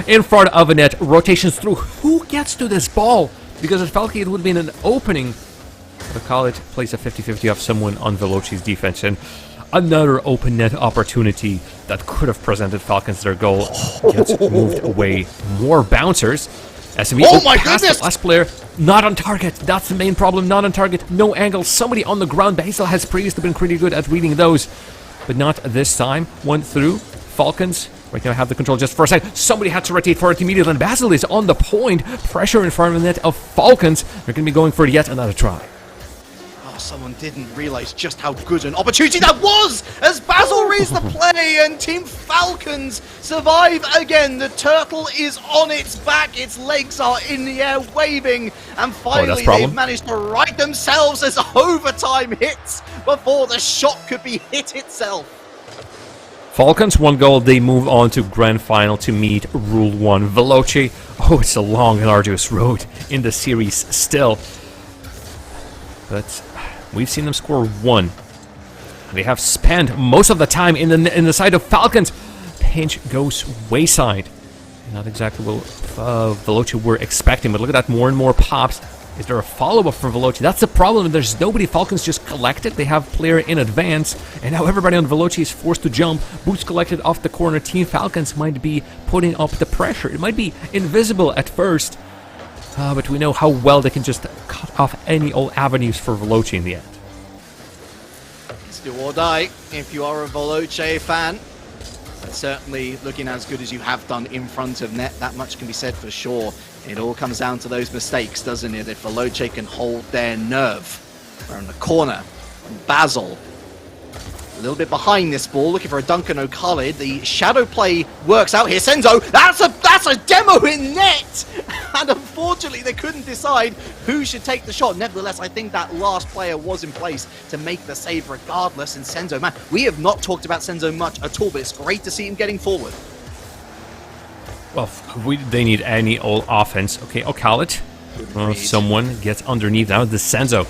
In front of a net, rotations through. Who gets to this ball? Because at Falcon it would be an opening. But Khalid plays a 50-50 off someone on Veloci's defense, and another open net opportunity that could have presented Falcons their goal gets moved away. More bouncers. SME oh my goodness! The last player, not on target. That's the main problem. Not on target. No angle. Somebody on the ground. Basil has previously been pretty good at reading those, but not this time. One through. Falcons right now have the control just for a second. Somebody had to rotate for it immediately, and Basil is on the point. Pressure in front of the net of Falcons. They're going to be going for yet another try. Someone didn't realize just how good an opportunity that was as Basil reads the play and Team Falcons survive again. The turtle is on its back, its legs are in the air waving, and finally they've managed to right themselves as overtime hits before the shot could be hit itself. Falcons, 1 goal, they move on to grand final to meet Rule 1. Veloce, oh, it's a long and arduous road in the series still. But we've seen them score 1. They have spent most of the time in the side of Falcons. Pinch goes wayside. Not exactly what Veloce were expecting, but look at that, more and more pops. Is there a follow-up from Veloce? That's the problem. There's nobody. Falcons just collected. They have player in advance, and now everybody on Veloce is forced to jump. Boots collected off the corner. Team Falcons might be putting up the pressure. It might be invisible at first. But we know how well they can just cut off any old avenues for Veloce in the end. It's do or die if you are a Veloce fan. But certainly looking as good as you have done in front of net, that much can be said for sure. It all comes down to those mistakes, doesn't it? If Veloce can hold their nerve. We're in the corner. Basil. A little bit behind this ball, looking for a Duncan O'Khalid. The shadow play works out here. Senzo, that's a demo in net! And unfortunately, they couldn't decide who should take the shot. Nevertheless, I think that last player was in place to make the save regardless. And Senzo, man, we have not talked about Senzo much at all, but it's great to see him getting forward. Well, they need any old offense. Okay, O'Khalid. Someone gets underneath now. The Senzo.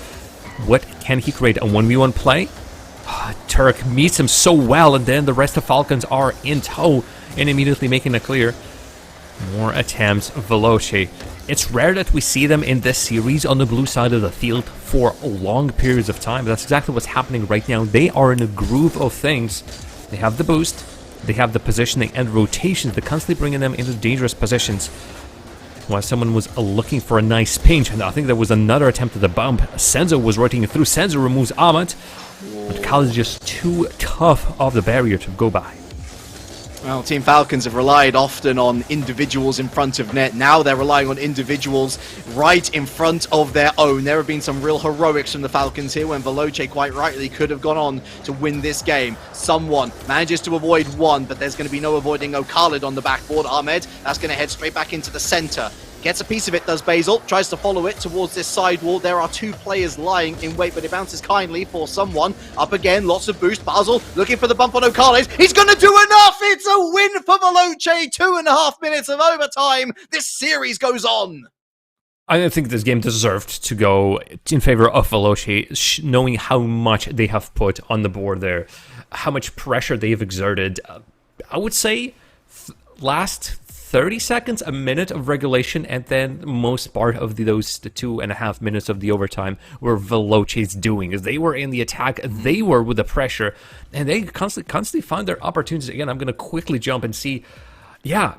What can he create? A 1v1 play? Turk meets him so well, and then the rest of Falcons are in tow and immediately making it clear. More attempts, Veloce. It's rare that we see them in this series on the blue side of the field for long periods of time. That's exactly what's happening right now. They are in a groove of things. They have the boost, they have the positioning and rotations that constantly bringing them into dangerous positions. While someone was looking for a nice pinch, and I think there was another attempt at the bump. Senzo was rotating through. Senzo removes Ahmed. But Khalid is just too tough of the barrier to go by. Well, Team Falcons have relied often on individuals in front of net. Now they're relying on individuals right in front of their own. There have been some real heroics from the Falcons here when Veloce quite rightly could have gone on to win this game. Someone manages to avoid one, but there's going to be no avoiding O'Khalid on the backboard. Ahmed, that's going to head straight back into the center. Gets a piece of it, does Basil. Tries to follow it towards this side wall. There are 2 players lying in wait, but it bounces kindly for someone. Up again, lots of boost. Basil looking for the bump on O'Khalid. He's going to do enough! It's a win for Veloce. 2.5 minutes of overtime. This series goes on. I think this game deserved to go in favor of Veloce, knowing how much they have put on the board there, how much pressure they've exerted. I would say last 30 seconds, a minute of regulation, and then most part of those 2.5 minutes of the overtime were Veloce's doing. As they were in the attack, they were with the pressure, and they constantly found their opportunities. Again, I'm going to quickly jump and see. Yeah,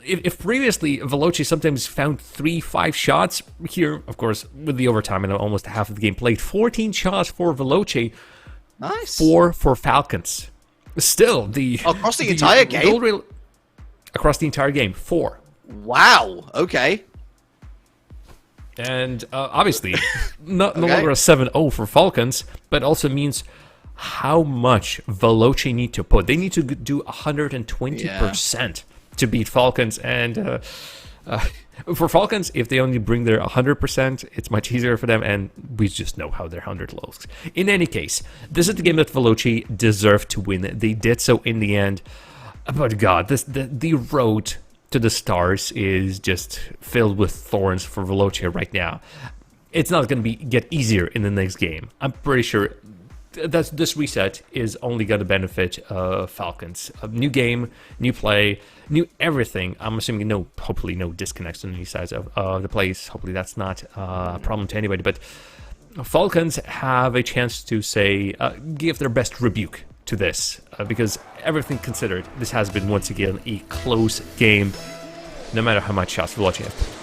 if previously Veloce sometimes found 3-5 shots, here, of course, with the overtime and almost half of the game played, 14 shots for Veloce, nice. 4 for Falcons. Still, across the entire game? Across the entire game, 4. Wow, okay. And obviously, no longer a 7-0 for Falcons, but also means how much Veloce need to put. They need to do 120% to beat Falcons. And for Falcons, if they only bring their 100%, it's much easier for them, and we just know how their 100 looks. In any case, this is the game that Veloce deserved to win. They did so in the end. But God, the road to the stars is just filled with thorns for Veloce right now. It's not going to get easier in the next game. I'm pretty sure that this reset is only going to benefit Falcons. A new game, new play, new everything. I'm assuming hopefully no disconnects on any sides of the place. Hopefully that's not a problem to anybody. But Falcons have a chance to say, give their best rebuke to this, because everything considered, this has been once again a close game, no matter how much shots Veloce have played.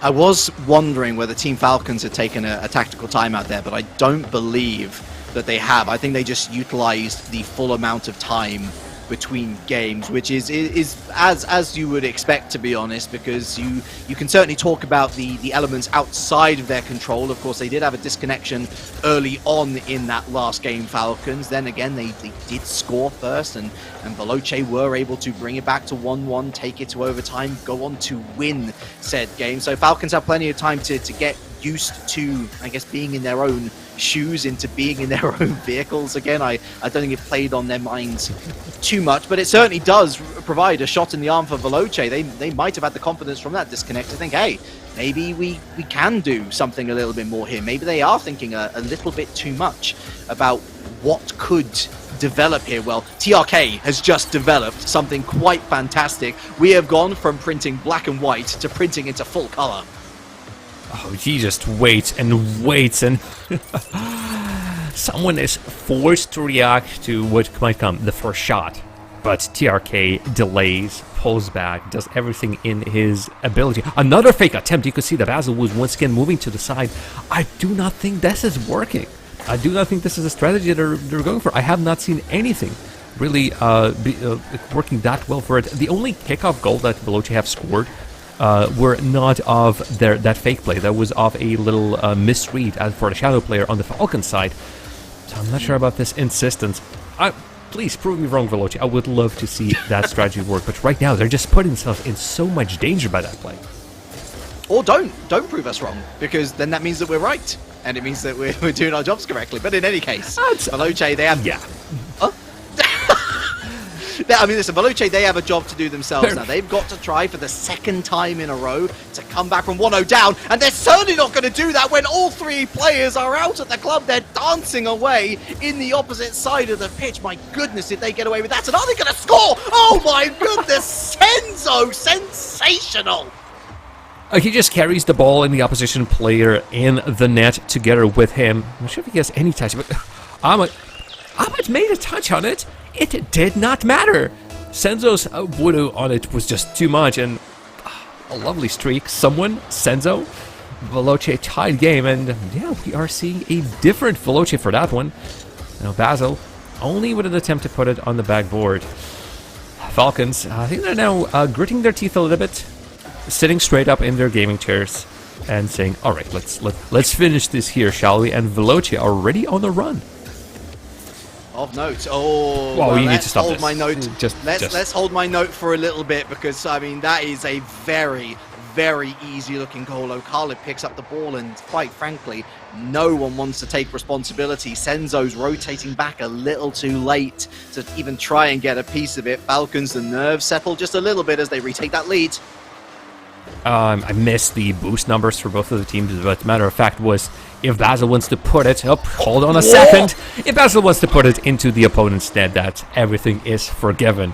I was wondering whether Team Falcons had taken a tactical timeout there, but I don't believe that they have. I think they just utilized the full amount of time between games, which is as you would expect, to be honest, because you can certainly talk about the elements outside of their control. Of course, they did have a disconnection early on in that last game, Falcons. Then again, they did score first, and Veloce were able to bring it back to 1-1, take it to overtime, go on to win said game. So Falcons have plenty of time to get used to, I guess, being in their own shoes, into being in their own vehicles again. I don't think it played on their minds too much, but it certainly does provide a shot in the arm for Veloce. They might have had the confidence from that disconnect to think, hey, maybe we can do something a little bit more here. Maybe they are thinking a little bit too much about what could develop here. Well, TRK has just developed something quite fantastic. We have gone from printing black and white to printing into full color. Oh, he just waits and waits, and someone is forced to react to what might come, the first shot. But TRK delays, pulls back, does everything in his ability. Another fake attempt. You could see that Basil was once again moving to the side. I do not think this is working. I do not think this is a strategy they're going for. I have not seen anything really working that well for it. The only kickoff goal that Veloce have scored were not of that fake play. That was of a little misread for the shadow player on the Falcon side. So I'm not sure about this insistence. Please prove me wrong, Veloce. I would love to see that strategy work. But right now, they're just putting themselves in so much danger by that play. Or don't prove us wrong, because then that means that we're right, and it means that we're doing our jobs correctly. But in any case, Veloce, they have... Yeah. Huh? I mean, listen, Veloce, they have a job to do themselves now. They've got to try for the second time in a row to come back from 1-0 down, and they're certainly not going to do that when all three players are out at the club. They're dancing away in the opposite side of the pitch. My goodness, did they get away with that? And are they going to score? Oh my goodness, Senzo, sensational! He just carries the ball in the opposition player in the net together with him. I'm not sure if he has any touch, but Ahmed made a touch on it. It did not matter. Senzo's voodoo on it was just too much, and a lovely streak. Senzo, Veloce tied game, and yeah, we are seeing a different Veloce for that one. Now Basil, only with an attempt to put it on the backboard. Falcons, I think they're now gritting their teeth a little bit, sitting straight up in their gaming chairs, and saying, "All right, let's finish this here, shall we?" And Veloce already on the run. Of note. Oh, well, you need let's to stop hold this. my note. Let's hold my note for a little bit, because I mean that is a very, very easy-looking goal. Okala picks up the ball, and quite frankly, no one wants to take responsibility. Senzo's rotating back a little too late to even try and get a piece of it. Falcons, the nerves settle just a little bit as they retake that lead. I missed the boost numbers for both of the teams, but matter of fact was, if Basil wants to put it up, hold on a second. If Basil wants to put it into the opponent's net, that everything is forgiven.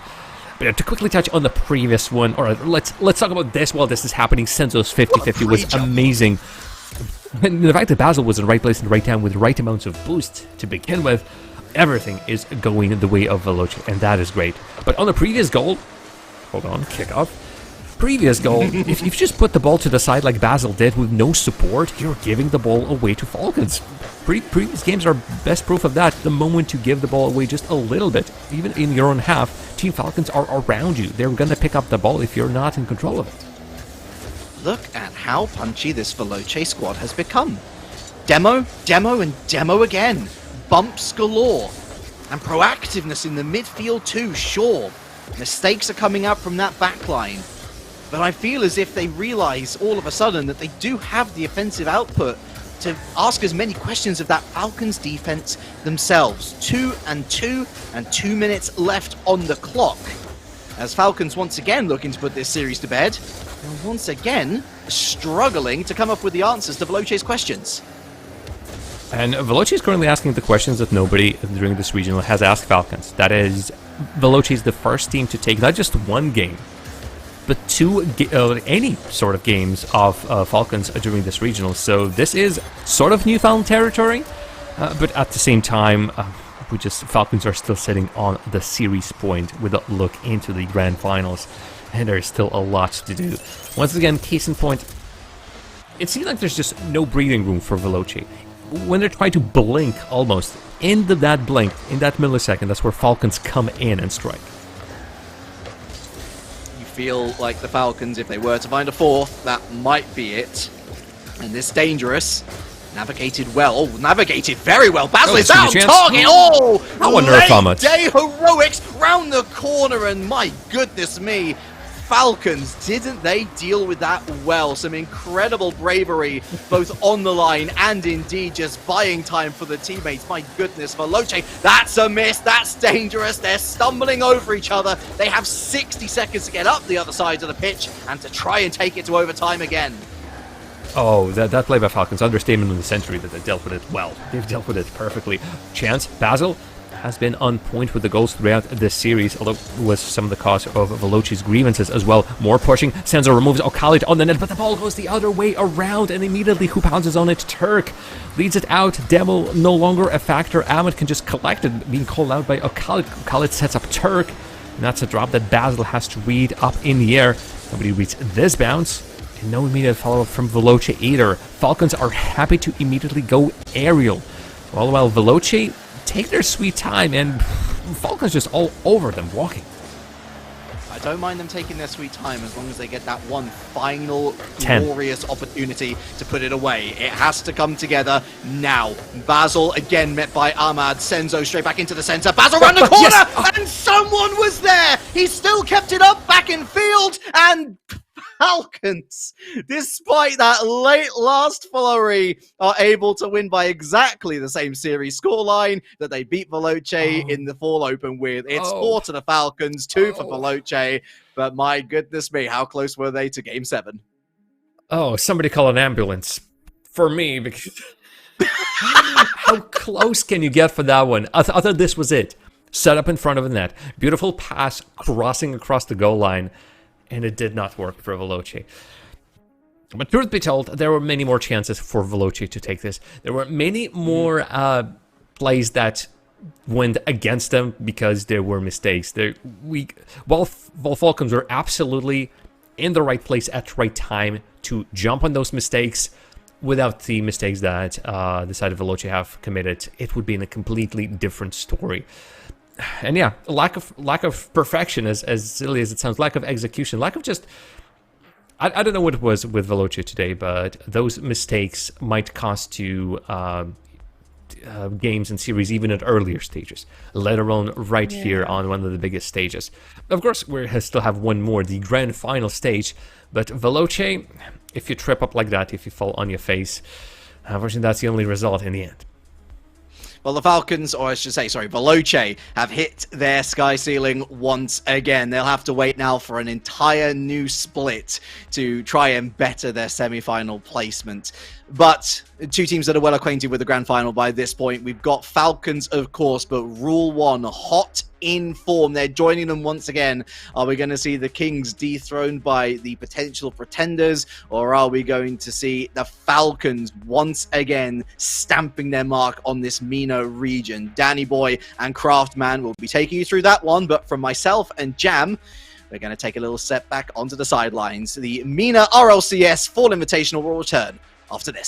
But to quickly touch on the previous one, or let's talk about this while this is happening. Senzo's 50-50 was amazing. And the fact that Basil was in the right place and the right time with the right amounts of boost to begin with, everything is going the way of Veloce, and that is great. But on the previous goal, hold on, kickoff. Previous goal, if you just put the ball to the side like Basil did with no support, you're giving the ball away to Falcons. Previous games are best proof of that. The moment you give the ball away just a little bit, even in your own half, Team Falcons are around you. They're going to pick up the ball if you're not in control of it. Look at how punchy this Veloce squad has become. Demo, and demo again. Bumps galore. And proactiveness in the midfield too, sure. Mistakes are coming up from that back line. But I feel as if they realize all of a sudden that they do have the offensive output to ask as many questions of that Falcons defense themselves. 2-2 and 2 minutes left on the clock. as Falcons once again looking to put this series to bed, and once again struggling to come up with the answers to Veloce's questions. And Veloce is currently asking the questions that nobody during this regional has asked Falcons. That is, Veloce is the first team to take not just one game, but any sort of games of Falcons during this regional. So this is sort of newfound territory, but at the same time, Falcons are still sitting on the series point with a look into the grand finals, and there's still a lot to do. Once again, case in point, it seems like there's just no breathing room for Veloce. When they're trying to blink, almost, in that blink, in that millisecond, that's where Falcons come in and strike. You feel like the Falcons, if they were to find a fourth, that might be it. And this dangerous, navigated well, navigated very well. Basil is out, target, late day heroics round the corner, and my goodness me, Falcons, didn't they deal with that well? Some incredible bravery, both on the line and indeed just buying time for the teammates. My goodness, Veloce, that's a miss, that's dangerous. They're stumbling over each other. They have 60 seconds to get up the other side of the pitch and to try and take it to overtime again. Oh, that play by Falcons, understatement of the century, that they dealt with it well. They've dealt with it perfectly. Chance, Basil has been on point with the goals throughout this series, although it was some of the cause of Veloce's grievances as well. More pushing, Senzo removes Okhalid on the net, but the ball goes the other way around, and immediately who pounces on it? Turk leads it out. Demo no longer a factor. Ahmed can just collect it, being called out by Okhalid. Okhalid sets up Turk, and that's a drop that Basil has to read up in the air. Nobody reads this bounce, and no immediate follow-up from Veloce either. Falcons are happy to immediately go aerial, all while Veloce take their sweet time, and Falcons just all over them walking. I don't mind them taking their sweet time as long as they get that one final glorious opportunity to put it away. It has to come together now. Basil again met by Ahmad. Senzo straight back into the center. Basil around the corner, yes! And someone was there. He still kept it up back in field, and Falcons, despite that late last flurry, are able to win by exactly the same series scoreline that they beat Veloce in the fall open with. It's 4 to the Falcons, 2 for Veloce, but my goodness me, how close were they to Game 7? Oh, somebody call an ambulance for me, because how close can you get for that one? I thought this was it. Set up in front of the net, beautiful pass crossing across the goal line, and it did not work for Veloce. But truth be told, there were many more chances for Veloce to take this. There were many more plays that went against them because there were mistakes. While Falcons were absolutely in the right place at the right time to jump on those mistakes, without the mistakes that the side of Veloce have committed, it would be in a completely different story. And yeah, lack of perfection, as silly as it sounds, lack of execution, lack of just... I don't know what it was with Veloce today, but those mistakes might cost you games and series even at earlier stages, let alone right here on one of the biggest stages. Of course, we still have one more, the grand final stage, but Veloce, if you trip up like that, if you fall on your face, unfortunately that's the only result in the end. Well, the Falcons, or I should say, sorry, Veloce, have hit their sky ceiling once again. They'll have to wait now for an entire new split to try and better their semi-final placement. But two teams that are well acquainted with the grand final by this point. We've got Falcons, of course, but Rule 1, hot in form. They're joining them once again. Are we going to see the Kings dethroned by the potential pretenders, or are we going to see the Falcons once again stamping their mark on this MENA region? Danny Boy and Craftman will be taking you through that one, but from myself and Jam, we're going to take a little step back onto the sidelines. The MENA RLCS Fall Invitational will return after this.